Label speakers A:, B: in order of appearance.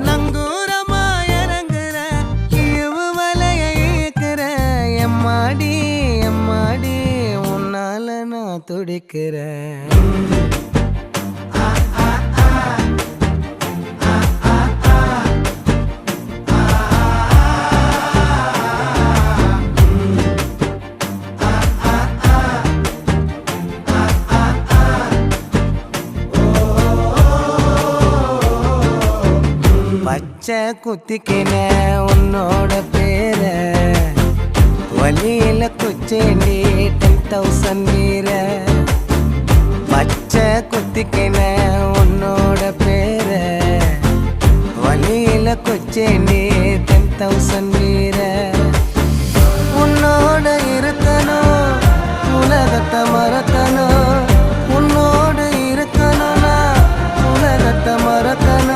A: நங்கூரமா இறங்குற இவு வலைய இயக்குற எம்மாடி எம்மாடி உன்னால நான் துடிக்கிறேன். பச்சை குத்திக்கின உன்னோட பேர வலியில குச்சேண்டி 10,000 வீர. பச்சை குத்திக்கின உன்னோட பேர வலியில குச்சேண்டி 10,000 வீர.